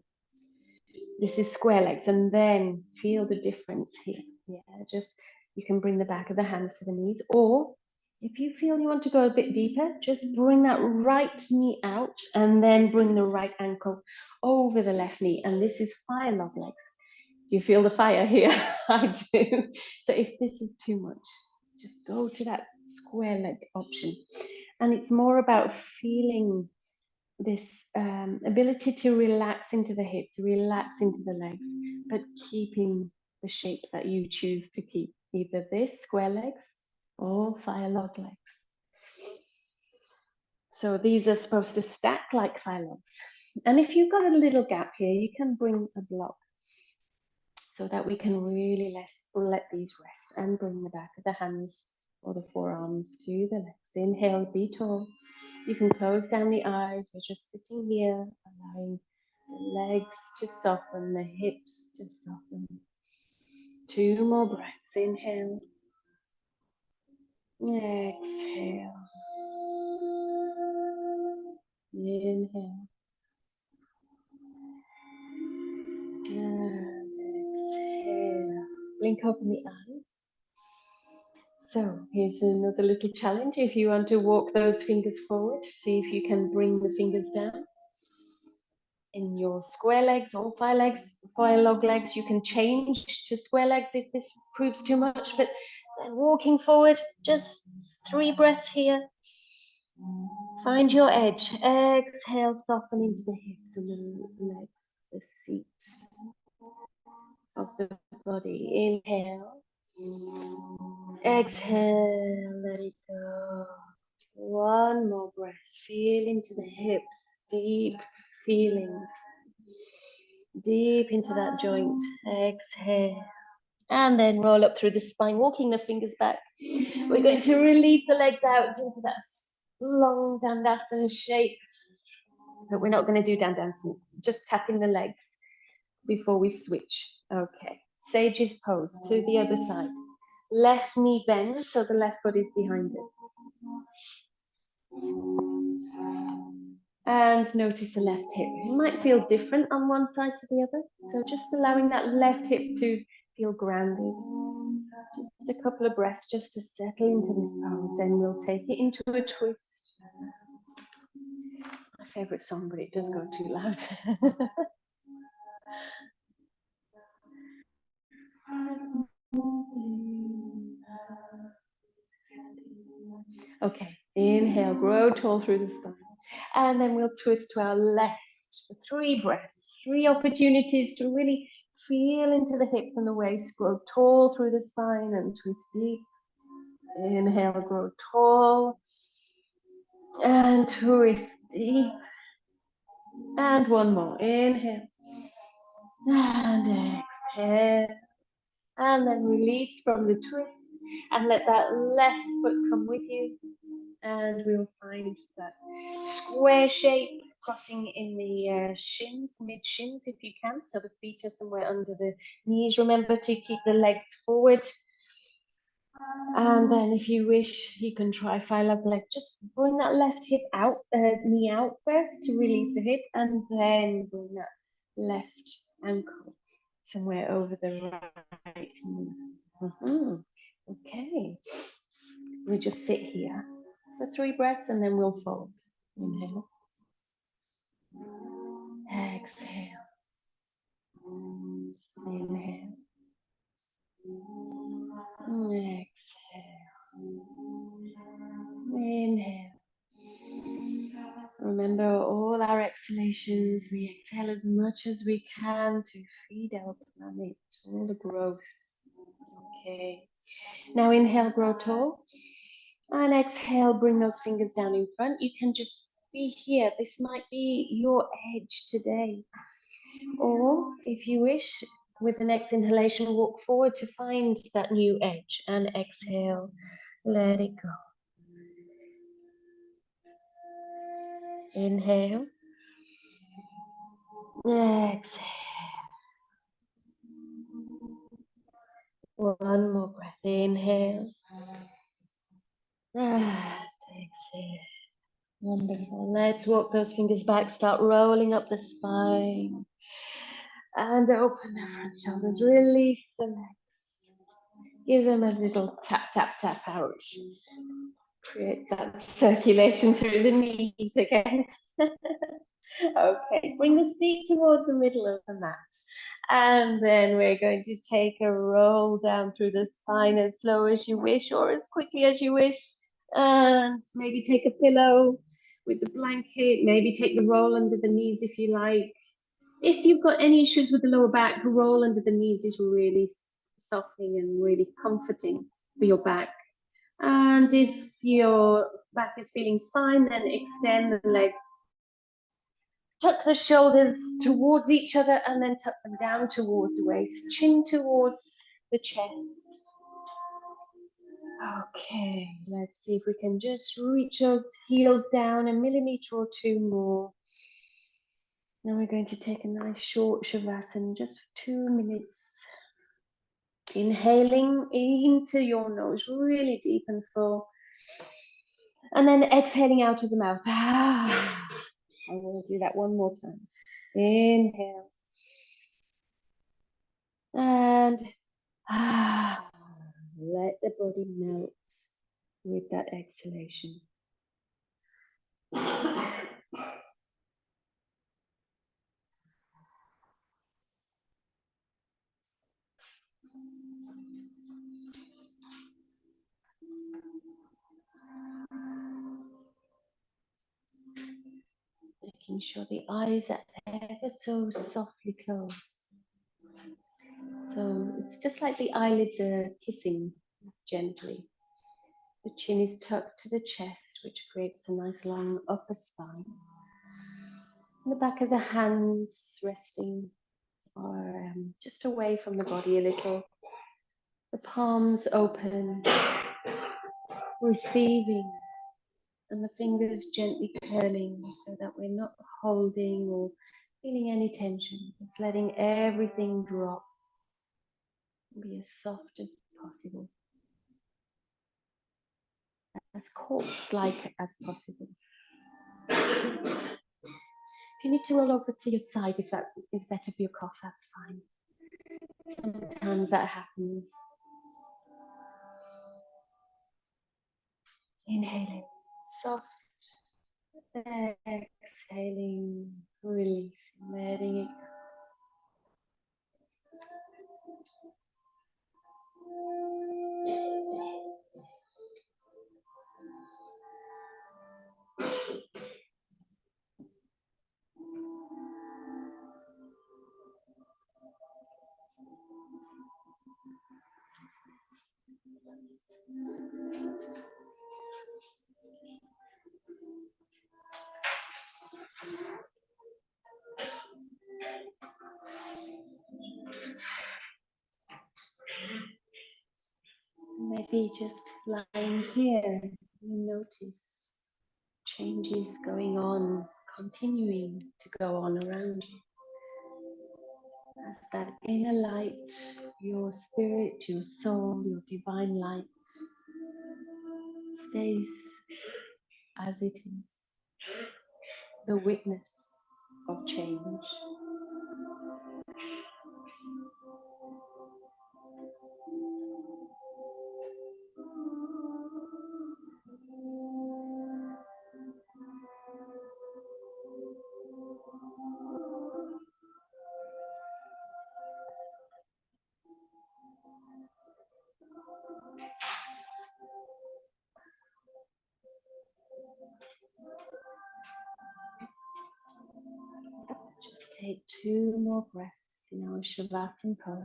This is square legs, and then feel the difference here. Yeah, just you can bring the back of the hands to the knees, or if you feel you want to go a bit deeper, just bring that right knee out and then bring the right ankle over the left knee. And this is fire log legs. Do you feel the fire here? I do. So if this is too much, just go to that square leg option. And it's more about feeling this ability to relax into the hips, relax into the legs, but keeping the shape that you choose to keep, either this, square legs, or fire log legs. So these are supposed to stack like fire logs. And if you've got a little gap here, you can bring a block so that we can really let these rest and bring the back of the hands or the forearms to the legs. Inhale, be tall. You can close down the eyes. We're just sitting here, allowing the legs to soften, the hips to soften. 2 more breaths. Inhale. Exhale. Inhale. And exhale. Blink open the eyes. So here's another little challenge. If you want to walk those fingers forward, see if you can bring the fingers down. In your square legs or fire log legs, you can change to square legs if this proves too much, but then walking forward, just 3 breaths here. Find your edge. Exhale, soften into the hips and the legs, the seat of the body. Inhale. Exhale, let it go. 1 more breath. Feel into the hips, deep feelings. Deep into that joint. Exhale. And then roll up through the spine, walking the fingers back. We're going to release the legs out into that long Dandasana shape. But we're not going to do Dandasana, just tapping the legs before we switch. Okay. Sage's pose to the other side. Left knee bends, so the left foot is behind us. And notice the left hip. It might feel different on one side to the other. So just allowing that left hip to feel grounded. Just a couple of breaths just to settle into this pose. Then we'll take it into a twist. It's my favorite song, but it does go too loud. Okay, inhale, grow tall through the spine. And then we'll twist to our left for 3 breaths. 3 opportunities to really feel into the hips and the waist, grow tall through the spine and twist deep. Inhale, grow tall and twist deep. And one more. Inhale and exhale. And then release from the twist and let that left foot come with you. And we'll find that square shape crossing in the shins, mid shins if you can. So the feet are somewhere under the knees. Remember to keep the legs forward. And then if you wish, you can try file up the leg. Just bring that left hip out, knee out first to release the hip, and then bring that left ankle somewhere over the right knee. Okay. We just sit here for 3 breaths and then we'll fold. Inhale. Exhale. Inhale. Exhale. Inhale. Remember all our exhalations, we exhale as much as we can to feed our planet, all the growth. Okay. Now inhale, grow tall. And exhale, bring those fingers down in front. You can just be here. This might be your edge today. Or if you wish, with the next inhalation, walk forward to find that new edge. And exhale, let it go. Inhale. Exhale. One more breath. Inhale. And exhale. Wonderful. Let's walk those fingers back. Start rolling up the spine. And open the front shoulders. Release the legs. Give them a little tap, tap, tap out. Create that circulation through the knees again. Okay, bring the seat towards the middle of the mat. And then we're going to take a roll down through the spine as slow as you wish or as quickly as you wish. And maybe take a pillow with the blanket. Maybe take the roll under the knees if you like. If you've got any issues with the lower back, roll under the knees is really softening and really comforting for your back. And if your back is feeling fine, then extend the legs. Tuck the shoulders towards each other and then tuck them down towards the waist, chin towards the chest. Okay, let's see if we can just reach those heels down a millimeter or 2 more. Now we're going to take a nice short shavasana, just 2 minutes. Inhaling into your nose, really deep and full. And then exhaling out of the mouth. I will do that one more time. Inhale. And let the body melt with that exhalation. Making sure the eyes are ever so softly closed. So it's just like the eyelids are kissing gently. The chin is tucked to the chest, which creates a nice long upper spine. And the back of the hands resting or just away from the body a little. The palms open, receiving, and the fingers gently curling so that we're not holding or feeling any tension. Just letting everything drop and be as soft as possible. As corpse-like as possible. If you need to roll over to your side, if that is better for your cough, that's fine. Sometimes that happens. Inhaling, soft. Exhaling, releasing, letting it go. Maybe just lying here, you notice changes going on, continuing to go on around you. As that inner light, your spirit, your soul, your divine light stays as it is, the witness of change. Just take 2 more breaths in our Shavasana pose.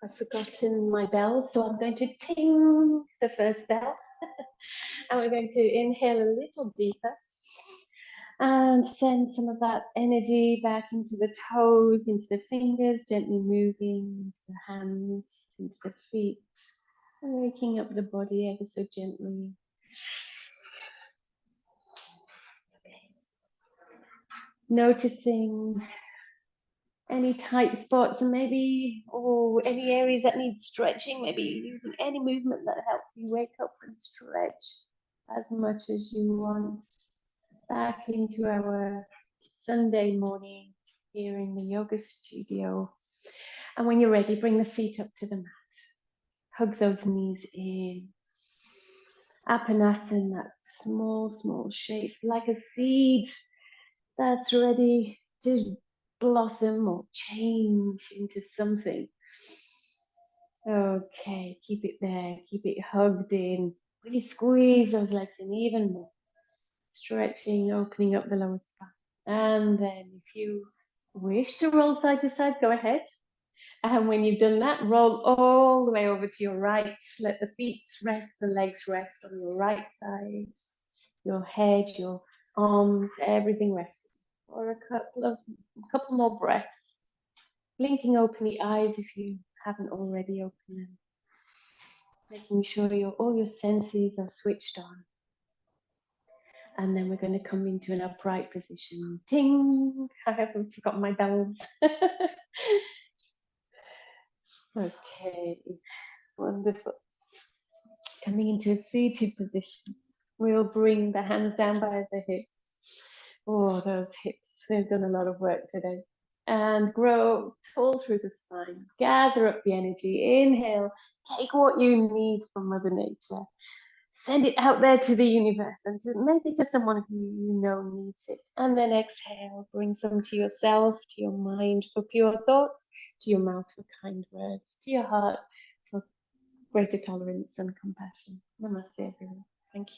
I've forgotten my bell, so I'm going to ting the first bell. And we're going to inhale a little deeper and send some of that energy back into the toes, into the fingers, gently moving into the hands, into the feet, and waking up the body ever so gently. Okay. Noticing any tight spots and maybe any areas that need stretching, maybe using any movement that helps you wake up and stretch as much as you want. Back into our Sunday morning here in the yoga studio. And when you're ready, bring the feet up to the mat. Hug those knees in. Apanasana, that small shape, like a seed that's ready to blossom or change into something. Okay, keep it there, keep it hugged in. Really squeeze those legs in even more. Stretching, opening up the lower spine. And then if you wish to roll side to side, go ahead. And when you've done that, roll all the way over to your right. Let the feet rest, the legs rest on your right side. Your head, your arms, everything rested. For a couple more breaths. Blinking open the eyes if you haven't already opened them. Making sure all your senses are switched on. And then we're going to come into an upright position. Ting! I haven't forgotten my bells. Okay, wonderful. Coming into a seated position. We'll bring the hands down by the hips. Oh, those hips, they've done a lot of work today. And grow tall through the spine. Gather up the energy. Inhale. Take what you need from Mother Nature. Send it out there to the universe and maybe to someone who you know needs it. And then exhale, bring some to yourself, to your mind for pure thoughts, to your mouth for kind words, to your heart for greater tolerance and compassion. Namaste, everyone.